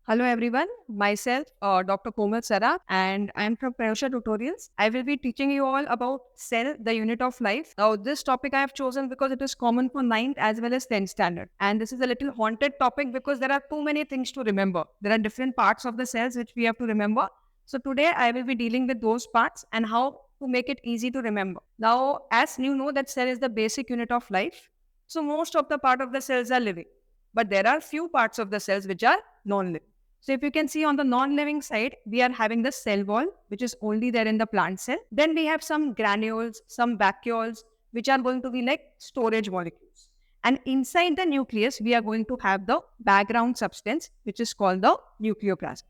Hello everyone, myself Dr. Komal Saraf and I am from Prayosha Tutorials. I will be teaching you all about cell, the unit of life. Now this topic I have chosen because it is common for 9th as well as 10th standard. And this is a little haunted topic because there are too many things to remember. There are different parts of the cells which we have to remember. So today I will be dealing with those parts and how to make it easy to remember. Now as you know that cell is the basic unit of life. So most of the part of the cells are living. But there are few parts of the cells which are non-living. So if you can see on the non-living side, we are having the cell wall, which is only there in the plant cell. Then we have some granules, some vacuoles, which are going to be like storage molecules. And inside the nucleus, we are going to have the background substance, which is called the nucleoplasm.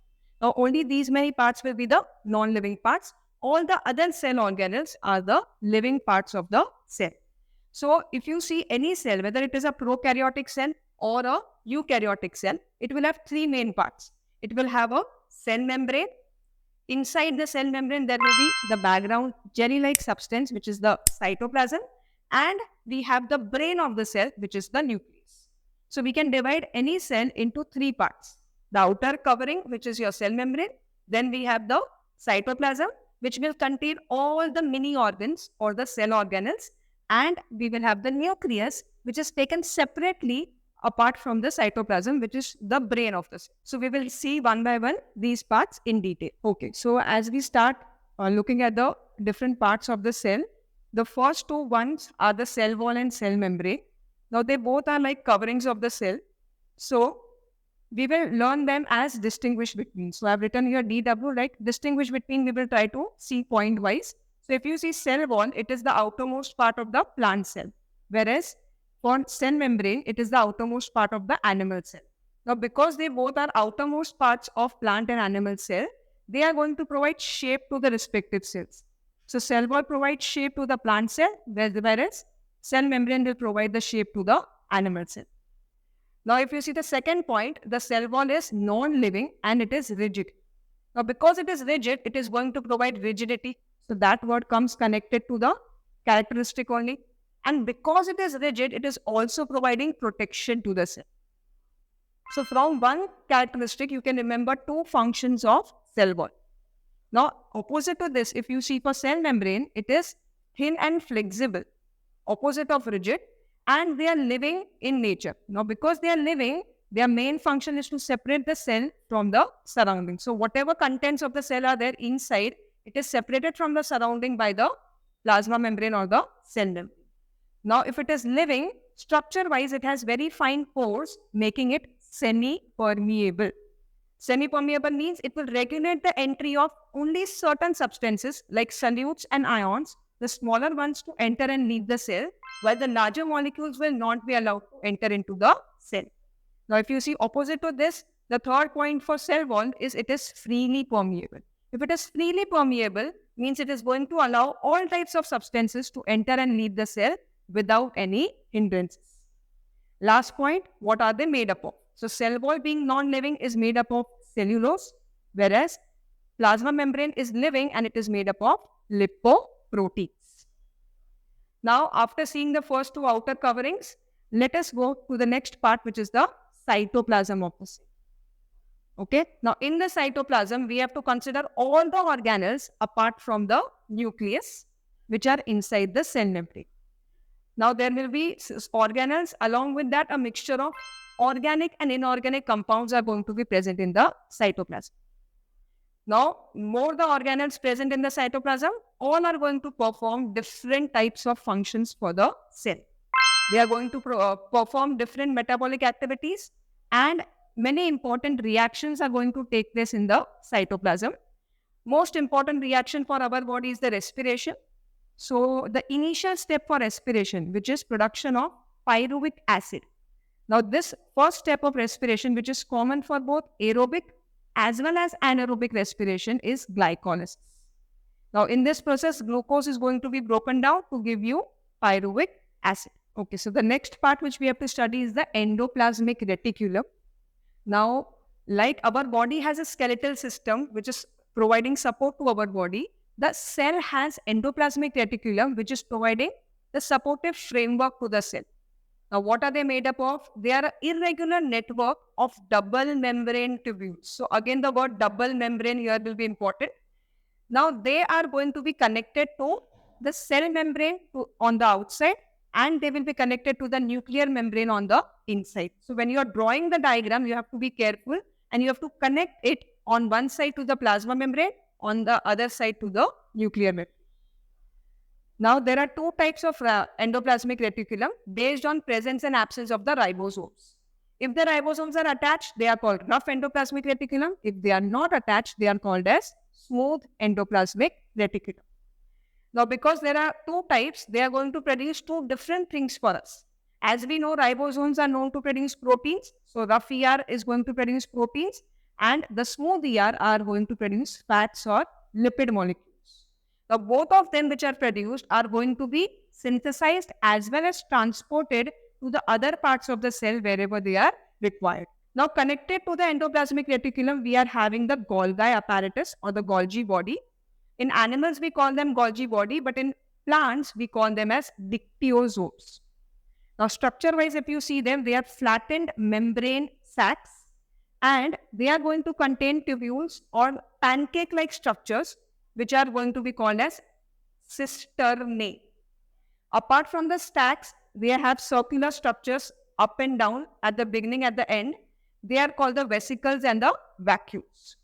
Now, only these many parts will be the non-living parts. All the other cell organelles are the living parts of the cell. So if you see any cell, whether it is a prokaryotic cell or a eukaryotic cell, it will have three main parts. It will have a cell membrane. Inside the cell membrane, there will be the background jelly-like substance, which is the cytoplasm. And we have the brain of the cell, which is the nucleus. So we can divide any cell into three parts. The outer covering, which is your cell membrane. Then we have the cytoplasm, which will contain all the mini organs or the cell organelles. And we will have the nucleus, which is taken separately apart from the cytoplasm, which is the brain of the cell. So we will see one by one these parts in detail. Okay, so as we start looking at the different parts of the cell, the first two ones are the cell wall and cell membrane. Now they both are like coverings of the cell. So we will learn them as distinguish between. So I've written here DW, like distinguish between, we will try to see point wise. So if you see cell wall, it is the outermost part of the plant cell. Whereas for cell membrane, it is the outermost part of the animal cell. Now, because they both are outermost parts of plant and animal cell, they are going to provide shape to the respective cells. So, cell wall provides shape to the plant cell, whereas cell membrane will provide the shape to the animal cell. Now, if you see the second point, the cell wall is non-living and it is rigid. Now, because it is rigid, it is going to provide rigidity. So, that word comes connected to the characteristic only. And because it is rigid, it is also providing protection to the cell. So from one characteristic, you can remember two functions of cell wall. Now, opposite to this, if you see for cell membrane, it is thin and flexible, opposite of rigid, and they are living in nature. Now, because they are living, their main function is to separate the cell from the surrounding. So whatever contents of the cell are there inside, it is separated from the surrounding by the plasma membrane or the cell membrane. Now, if it is living, structure-wise, it has very fine pores, making it semi-permeable. Semi-permeable means it will regulate the entry of only certain substances like solutes and ions, the smaller ones to enter and leave the cell, while the larger molecules will not be allowed to enter into the cell. Now, if you see opposite to this, the third point for cell wall is it is freely permeable. If it is freely permeable, means it is going to allow all types of substances to enter and leave the cell without any hindrances. Last point, what are they made up of? So cell wall being non-living is made up of cellulose, whereas plasma membrane is living and it is made up of lipoproteins. Now, after seeing the first two outer coverings, let us go to the next part, which is the cytoplasm of the cell. Okay, now in the cytoplasm, we have to consider all the organelles apart from the nucleus, which are inside the cell membrane. Now, there will be organelles. Along with that, a mixture of organic and inorganic compounds are going to be present in the cytoplasm. Now, more the organelles present in the cytoplasm, all are going to perform different types of functions for the cell. They are going to perform different metabolic activities, and many important reactions are going to take place in the cytoplasm. Most important reaction for our body is the respiration. So the initial step for respiration, which is production of pyruvic acid. Now this first step of respiration, which is common for both aerobic as well as anaerobic respiration, is glycolysis. Now in this process, glucose is going to be broken down to give you pyruvic acid. Okay, so the next part which we have to study is the endoplasmic reticulum. Now, like our body has a skeletal system which is providing support to our body, the cell has endoplasmic reticulum, which is providing the supportive framework to the cell. Now, what are they made up of? They are an irregular network of double membrane tubules. So again, the word double membrane here will be important. Now, they are going to be connected to the cell membrane on the outside, and they will be connected to the nuclear membrane on the inside. So when you are drawing the diagram, you have to be careful and you have to connect it on one side to the plasma membrane, on the other side to the nuclear membrane. Now, there are two types of endoplasmic reticulum based on presence and absence of the ribosomes. If the ribosomes are attached, they are called rough endoplasmic reticulum. If they are not attached, they are called as smooth endoplasmic reticulum. Now, because there are two types, they are going to produce two different things for us. As we know, ribosomes are known to produce proteins. So, rough ER is going to produce proteins, and the smooth ER are going to produce fats or lipid molecules. Now, both of them which are produced are going to be synthesized as well as transported to the other parts of the cell wherever they are required. Now, connected to the endoplasmic reticulum, we are having the Golgi apparatus or the Golgi body. In animals, we call them Golgi body, but in plants, we call them as dictyosomes. Now, structure-wise, if you see them, they are flattened membrane sacs, and they are going to contain tubules or pancake-like structures, which are going to be called as cisternae. Apart from the stacks, they have circular structures up and down at the beginning, at the end. They are called the vesicles and the vacuoles.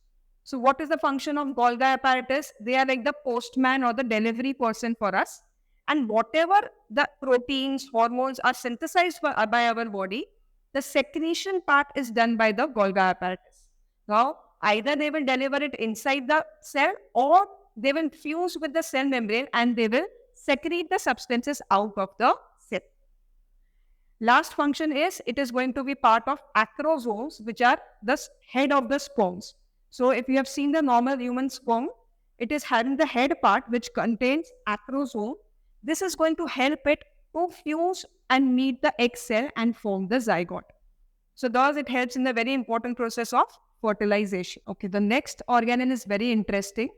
So what is the function of Golgi apparatus? They are like the postman or the delivery person for us. And whatever the proteins, hormones are synthesized by our body, the secretion part is done by the Golgi apparatus. Now, either they will deliver it inside the cell, or they will fuse with the cell membrane and they will secrete the substances out of the cell. Last function is, it is going to be part of acrosomes, which are the head of the sperms. So if you have seen the normal human sperm, it is having the head part which contains acrosome. This is going to help it to fuse and meet the egg cell and form the zygote. So thus it helps in the very important process of fertilization. Okay, the next organelle is very interesting.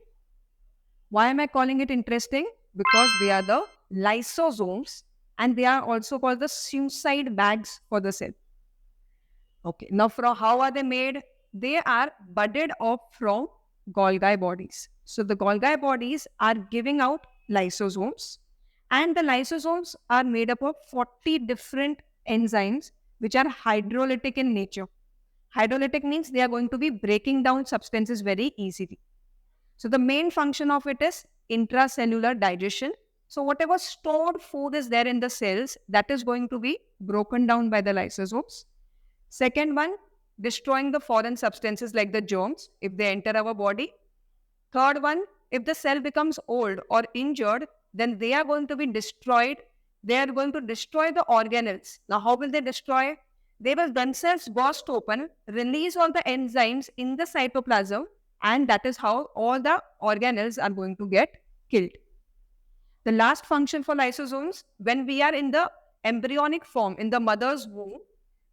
Why am I calling it interesting? Because they are the lysosomes, and they are also called the suicide bags for the cell. Okay, now from how are they made? They are budded off from Golgi bodies. So the Golgi bodies are giving out lysosomes, and the lysosomes are made up of 40 different enzymes which are hydrolytic in nature. Hydrolytic means they are going to be breaking down substances very easily. So the main function of it is intracellular digestion. So whatever stored food is there in the cells, that is going to be broken down by the lysosomes. Second one, destroying the foreign substances like the germs if they enter our body. Third one, if the cell becomes old or injured, then they are going to be destroyed. They are going to destroy the organelles. Now, how will they destroy? They will themselves burst open, release all the enzymes in the cytoplasm, and that is how all the organelles are going to get killed. The last function for lysosomes, when we are in the embryonic form, in the mother's womb,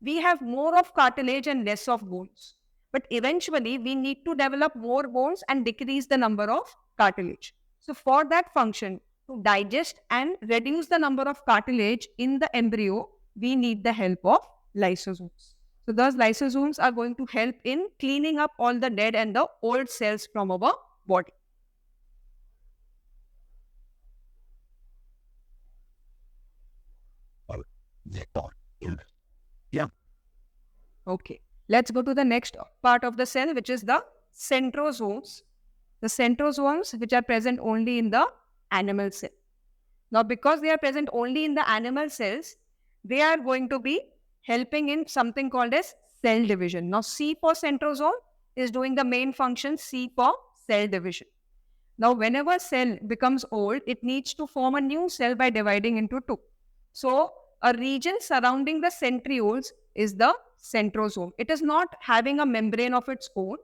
we have more of cartilage and less of bones. But eventually, we need to develop more bones and decrease the number of cartilage. So for that function, to digest and reduce the number of cartilage in the embryo, we need the help of lysosomes. So thus lysosomes are going to help in cleaning up all the dead and the old cells from our body. Yeah. Okay. Let's go to the next part of the cell, which is the centrosomes. The centrosomes, which are present only in the animal cell. Now, because they are present only in the animal cells, they are going to be helping in something called as cell division. Now, C for centrosome is doing the main function, C for cell division. Now, whenever a cell becomes old, it needs to form a new cell by dividing into two. So, a region surrounding the centrioles is the centrosome. It is not having a membrane of its own,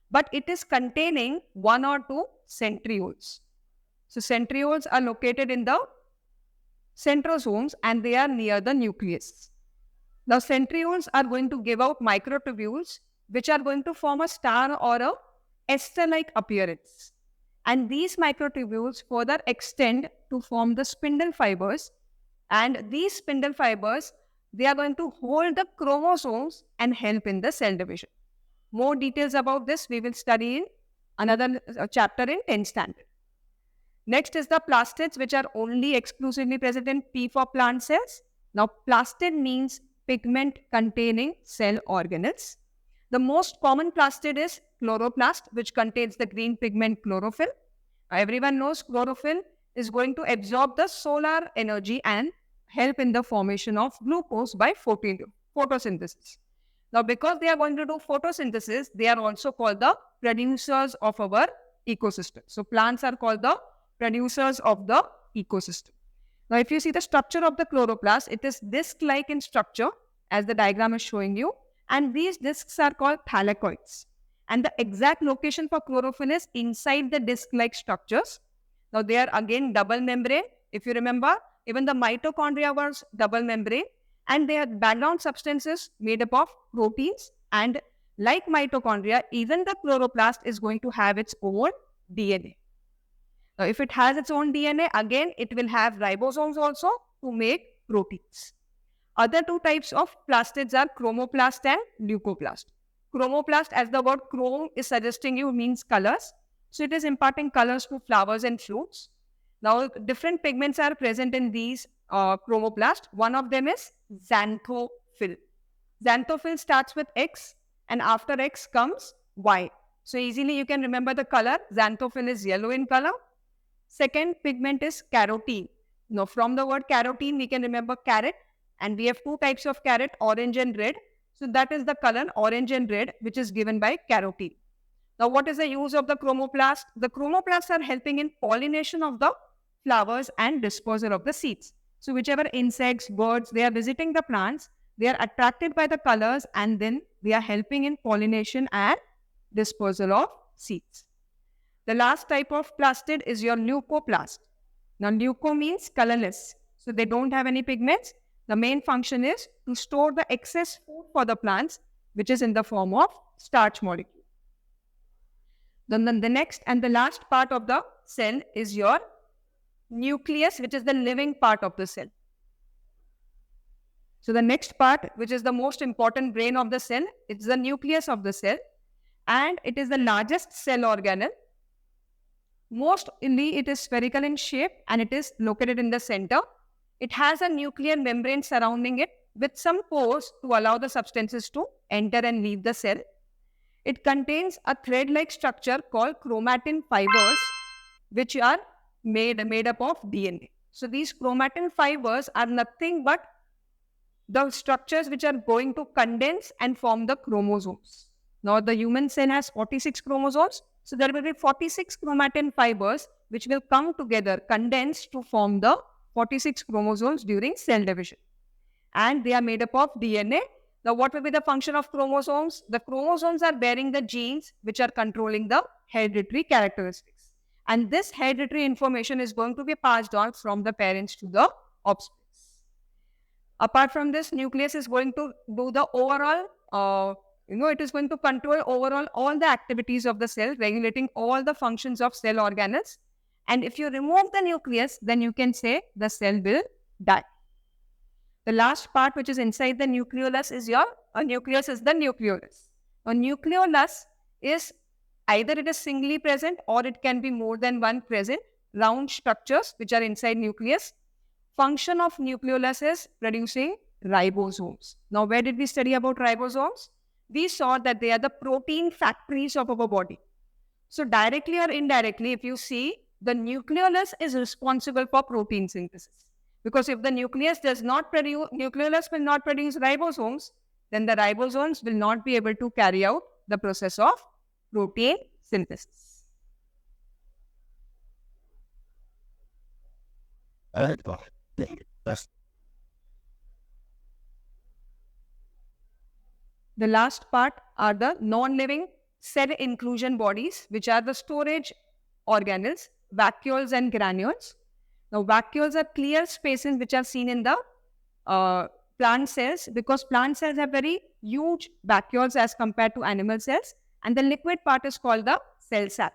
but it is containing one or two centrioles. So, centrioles are located in the centrosomes and they are near the nucleus. Now, centrioles are going to give out microtubules which are going to form a star or a ester-like appearance. And these microtubules further extend to form the spindle fibers. And these spindle fibers They are going to hold the chromosomes and help in the cell division. More details about this we will study in another chapter in 10th standard. Next is the plastids, which are only exclusively present in P for plant cells. Now, plastid means pigment containing cell organelles. The most common plastid is chloroplast, which contains the green pigment chlorophyll. Everyone knows chlorophyll is going to absorb the solar energy and help in the formation of glucose by photosynthesis. Now, because they are going to do photosynthesis, they are also called the producers of our ecosystem. So, plants are called the producers of the ecosystem. Now, if you see the structure of the chloroplast, it is disc-like in structure, as the diagram is showing you, and these discs are called thylakoids. And the exact location for chlorophyll is inside the disc-like structures. Now, they are again double membrane. If you remember, even the mitochondria was double membrane, and they are background substances made up of proteins. And like mitochondria, even the chloroplast is going to have its own DNA. Now, if it has its own DNA, again, it will have ribosomes also to make proteins. Other two types of plastids are chromoplast and leucoplast. Chromoplast, as the word chrome is suggesting you, means colors. So, it is imparting colors to flowers and fruits. Now, different pigments are present in these chromoplast. One of them is xanthophyll. Xanthophyll starts with X, and after X comes Y. So, easily you can remember the color. Xanthophyll is yellow in color. Second pigment is carotene. Now, from the word carotene, we can remember carrot, and we have two types of carrot, orange and red. So, that is the color orange and red, which is given by carotene. Now, what is the use of the chromoplast? The chromoplasts are helping in pollination of the flowers and dispersal of the seeds. So, whichever insects, birds, they are visiting the plants, they are attracted by the colors, and then they are helping in pollination and dispersal of seeds. The last type of plastid is your leucoplast. Now, leuco means colorless. So, they don't have any pigments. The main function is to store the excess food for the plants, which is in the form of starch molecule. Then the next and the last part of the cell is your nucleus, which is the living part of the cell. So, the next part, which is the most important brain of the cell, it's the nucleus of the cell, and it is the largest cell organelle. Mostly, it is spherical in shape, and it is located in the center. It has a nuclear membrane surrounding it with some pores to allow the substances to enter and leave the cell. It contains a thread-like structure called chromatin fibers, which are made up of DNA. So, these chromatin fibers are nothing but the structures which are going to condense and form the chromosomes. Now, the human cell has 46 chromosomes. So, there will be 46 chromatin fibers which will come together, condense to form the 46 chromosomes during cell division. And they are made up of DNA. Now, what will be the function of chromosomes? The chromosomes are bearing the genes which are controlling the hereditary characteristics. And this hereditary information is going to be passed on from the parents to the offspring. Apart from this, nucleus is going to do the overall, it is going to control overall all the activities of the cell, regulating all the functions of cell organelles. And if you remove the nucleus, then you can say the cell will die. The last part, which is inside the nucleolus, is nucleus is the nucleolus. A nucleolus is either it is singly present or it can be more than one present, round structures which are inside nucleus. Function of nucleolus is producing ribosomes. Now, where did we study about ribosomes? We saw that they are the protein factories of our body. So, directly or indirectly, if you see, the nucleolus is responsible for protein synthesis. Because if the nucleus does not produce, nucleolus will not produce ribosomes, then the ribosomes will not be able to carry out the process of protein synthesis. The last part are the non-living cell inclusion bodies, which are the storage organelles, vacuoles and granules. Now, vacuoles are clear spaces which are seen in the plant cells, because plant cells have very huge vacuoles as compared to animal cells, and the liquid part is called the cell sac.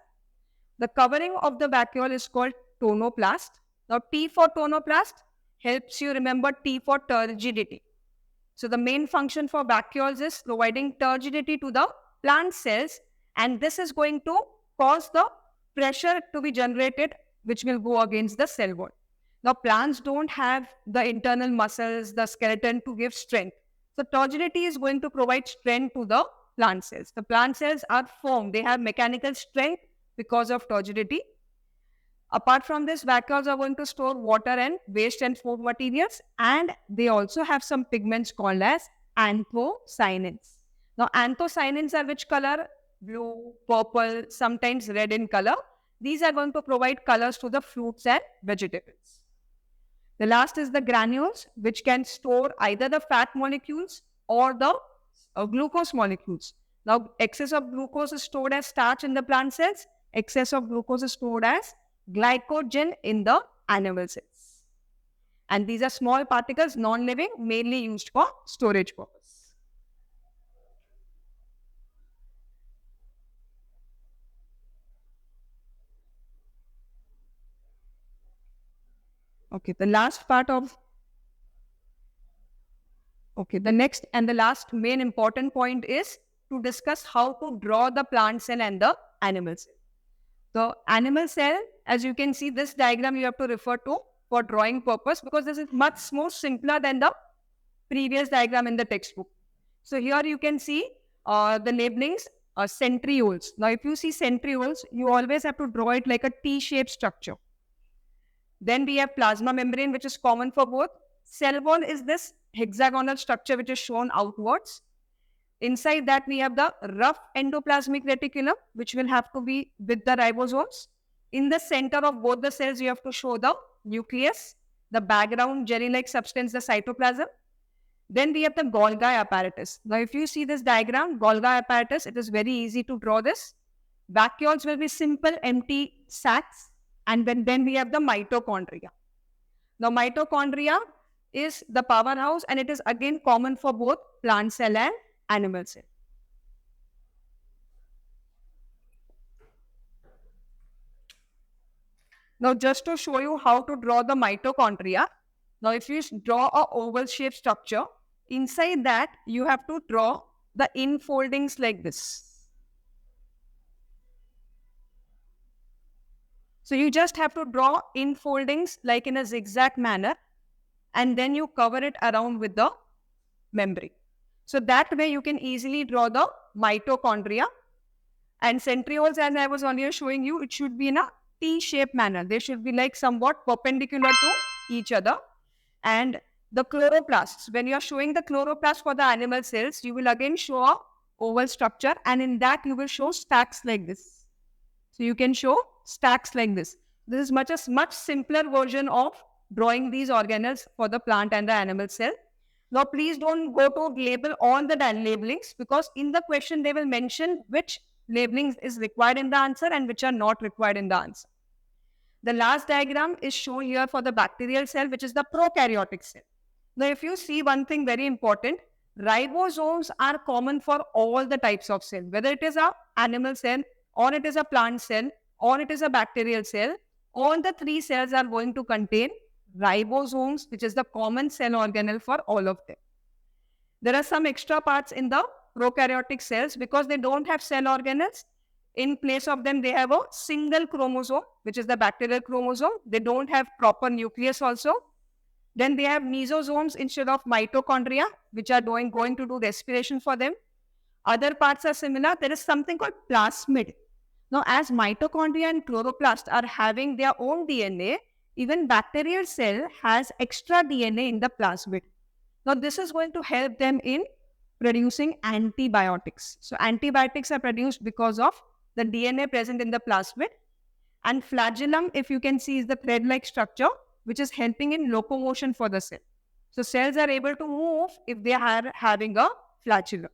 The covering of the vacuole is called tonoplast. Now, T for tonoplast helps you remember T for turgidity. So the main function for vacuoles is providing turgidity to the plant cells, and this is going to cause the pressure to be generated, which will go against the cell wall. Now, plants don't have the internal muscles, the skeleton to give strength. So turgidity is going to provide strength to the plant cells. The plant cells are firm. They have mechanical strength because of turgidity. Apart from this, vacuoles are going to store water and waste and food materials, and they also have some pigments called as anthocyanins. Now, anthocyanins are which color? Blue, purple, sometimes red in color. These are going to provide colors to the fruits and vegetables. The last is the granules, which can store either the fat molecules or the glucose molecules. Now, excess of glucose is stored as starch in the plant cells. Excess of glucose is stored as glycogen in the animal cells. And these are small particles, non-living, mainly used for storage purpose. Okay, the next and the last main important point is to discuss how to draw the plant cell and the animal cell. The animal cell, as you can see, this diagram you have to refer to for drawing purpose, because this is much more simpler than the previous diagram in the textbook. So here you can see the labelings, centrioles. Now, if you see centrioles, you always have to draw it like a T-shaped structure. Then we have plasma membrane, which is common for both. Cell wall is this hexagonal structure which is shown outwards. Inside that, we have the rough endoplasmic reticulum, which will have to be with the ribosomes. In the center of both the cells, you have to show the nucleus, the background jelly-like substance, the cytoplasm. Then we have the Golgi apparatus. Now, if you see this diagram, Golgi apparatus, it is very easy to draw this. Vacuoles will be simple, empty sacs. And then we have the mitochondria. Now, mitochondria is the powerhouse, and it is again common for both plant cell and animal cell. Now, just to show you how to draw the mitochondria, now if you draw a oval shaped structure, inside that you have to draw the infoldings like this. So you just have to draw infoldings like in a zigzag manner, and then you cover it around with the membrane. So that way you can easily draw the mitochondria. And centrioles, as I was earlier showing you, it should be in a T-shaped manner. They should be like somewhat perpendicular to each other. And the chloroplasts, when you are showing the chloroplast for the animal cells, you will again show a oval structure, and in that you will show stacks like this. So you can show stacks like this. This is much simpler version of drawing these organelles for the plant and the animal cell. Now, please don't go to label all the labelings, because in the question they will mention which labelings is required in the answer and which are not required in the answer. The last diagram is shown here for the bacterial cell, which is the prokaryotic cell. Now, if you see one thing very important, ribosomes are common for all the types of cell, whether it is an animal cell, or it is a plant cell, or it is a bacterial cell. All the three cells are going to contain ribosomes, which is the common cell organelle for all of them. There are some extra parts in the prokaryotic cells because they don't have cell organelles. In place of them, they have a single chromosome, which is the bacterial chromosome. They don't have proper nucleus also. Then they have mesosomes instead of mitochondria, which are going to do respiration for them. Other parts are similar. There is something called plasmid. Now, as mitochondria and chloroplast are having their own DNA, even bacterial cell has extra DNA in the plasmid. Now, this is going to help them in producing antibiotics. So, antibiotics are produced because of the DNA present in the plasmid. And flagellum, if you can see, is the thread-like structure, which is helping in locomotion for the cell. So, cells are able to move if they are having a flagellum.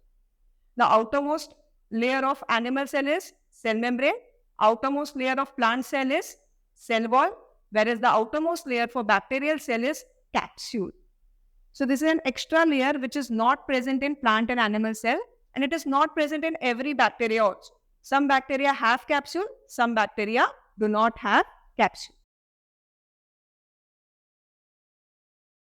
The outermost layer of animal cell is cell membrane. Outermost layer of plant cell is cell wall, whereas the outermost layer for bacterial cell is capsule. So this is an extra layer which is not present in plant and animal cell, and it is not present in every bacteria also. Some bacteria have capsule, some bacteria do not have capsule.